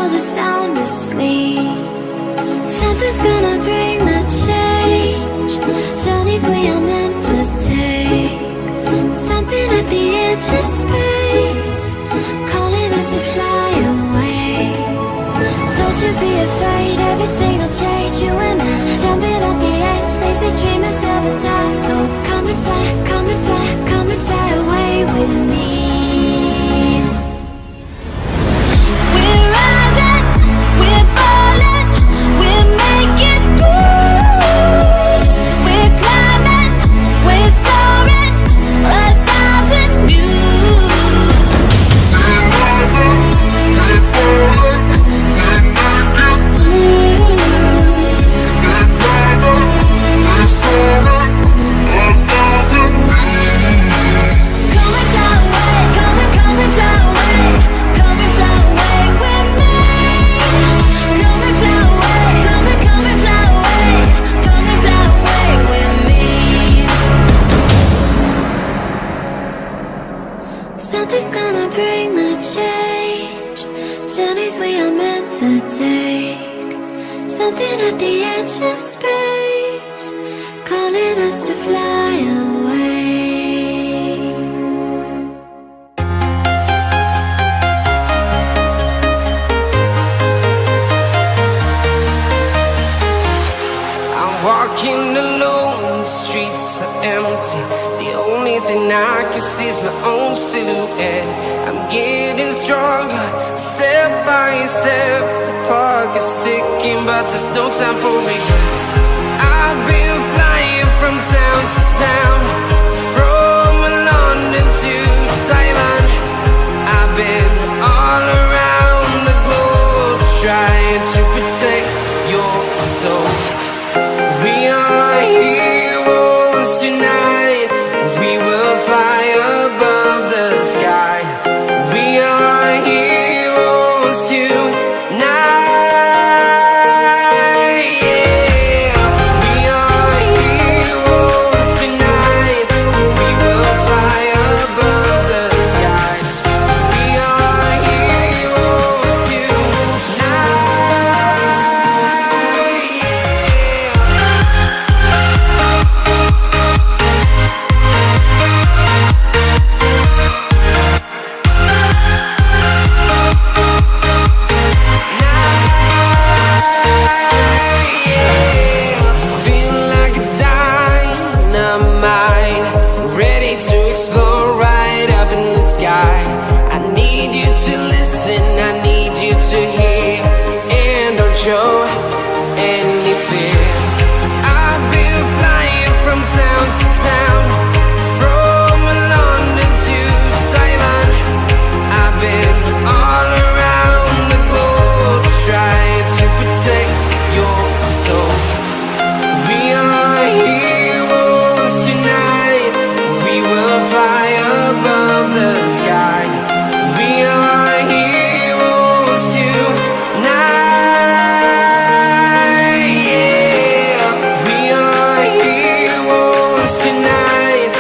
world is sound asleep. Something's gonna bring the change. Journeys we are meant to take. Something at the edge of space, calling us to fly away. Don't you be afraid, everything will change. You and I, jumping off the edge. They say dreamers never die. So come and fly, come and fly, come and fly away with me. We're rising, we're falling, we're making moves. We're climbing, we're soaring, 1,000 views. We're rising, we're falling, we're making moves. We're climbing, we're soaring, 1,000 views. Come and fly away, come and fly away, come and fly away with me. Come and fly away, come and fly away, come and fly away with me. Something's gonna bring the change. Journeys we are meant to take. Something at the edge of space, calling us to fly away. I'm walking alone, the streets are empty. The only thing I can see is my own silhouette. I'm getting stronger, step by step. The clock is ticking, but there's no time for regrets. I've been flying from town to town, from London to Taiwan. I've been all around the globe, trying to protect your soul. We are heroes tonight. We will fly above the sky. We are heroes tonight. Yeah. We are heroes tonight. We will fly above the sky. We are heroes tonight. Yeah. Feeling like a dynamite, ready to explode right up in the sky. I need you to listen, I need you to hear, and don't show any fear. I've been flying from town to town, from London to Taiwan. I've been all around the globe, trying to protect your soul. We are heroes tonight. We will fly above the sky. We are heroes tonight. Yeah. We are heroes tonight.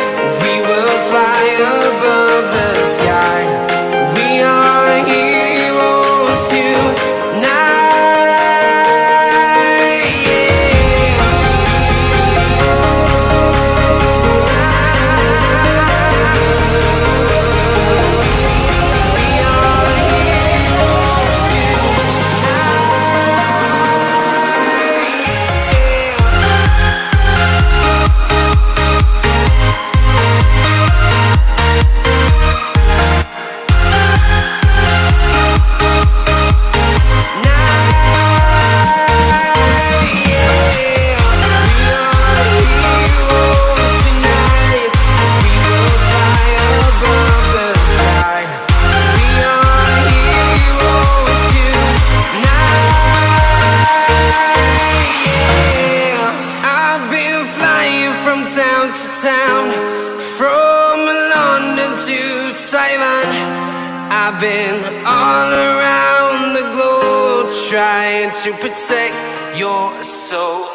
We will fly above the sky. We are heroes tonight. Yeah. We are heroes town to town, from London to Taiwan. I've been all around the globe, trying to protect your soul.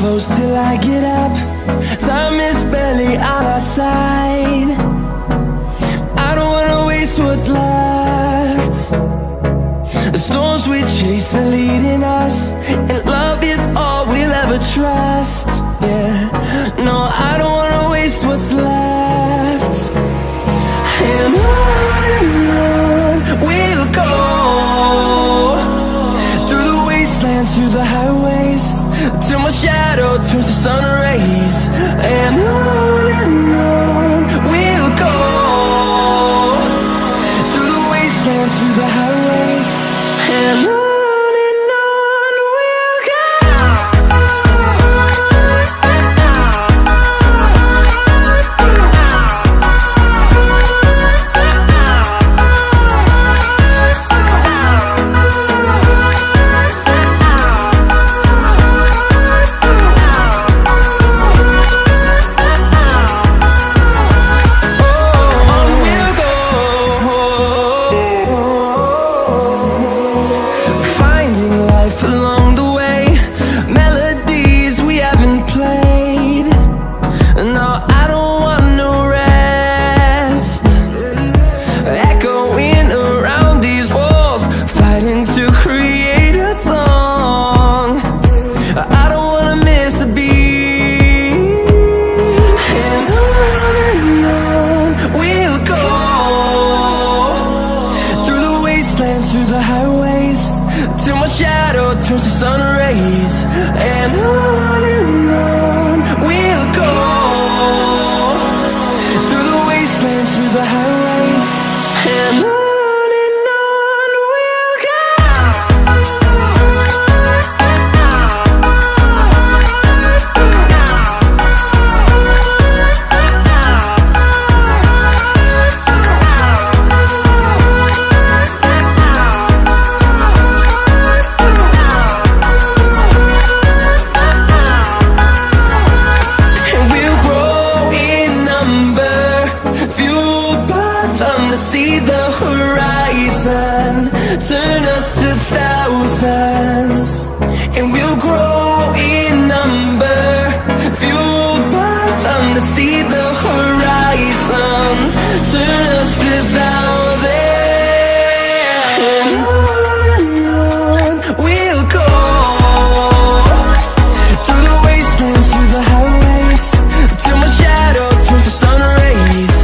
close till I get up. Time is barely on our side. I don't wanna waste what's left. The storms we chase are leading us, and love is all we'll ever trust. Yeah, no, I don't wanna waste what's left. And on we'll go, through the wastelands, through the highways, till my shadow turns to sun rays. And on we'll go, through the wastelands, through the highways, and on we'll go. Turns to sun rays, and on we'll go, through the wastelands, through the highways, and on we'll go. Turn us to thousands, and we'll grow in number, fueled by them to see the horizon. Turn us to thousands, and on we'll go, through the wastelands, through the highways, till my shadow turns to sun rays.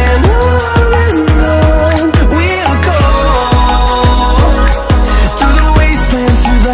And on we'll go, through the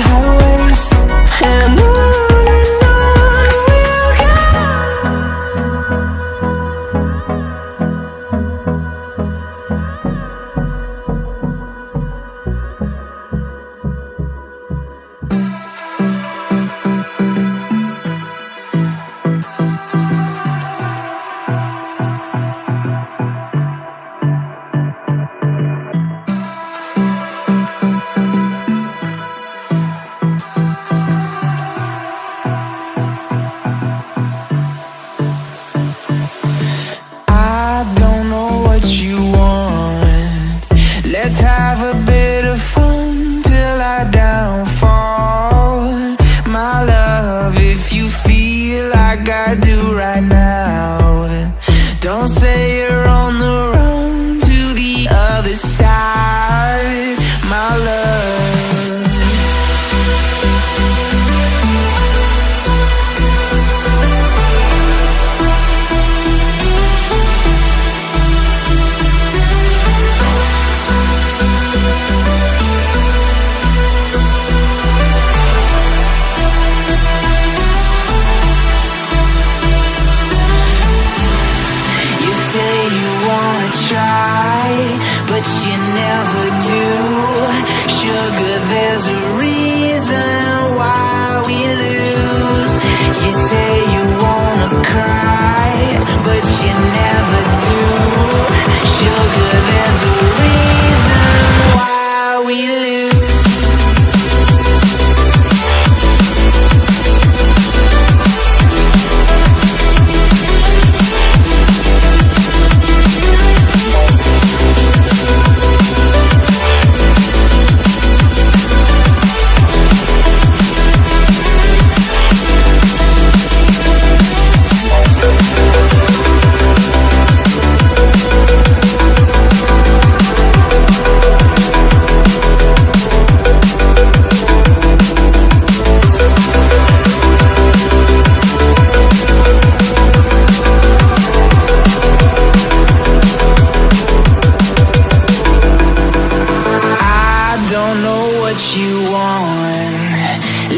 don't know what you want.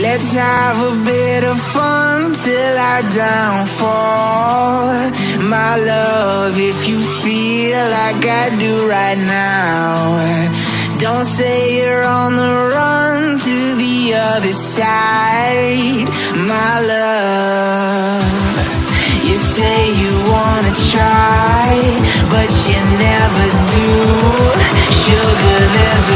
Let's have a bit of fun till I downfall. My love, if you feel like I do right now, don't say you're on the run to the other side. My love, you say you wanna try, but you never do. Sugar, there's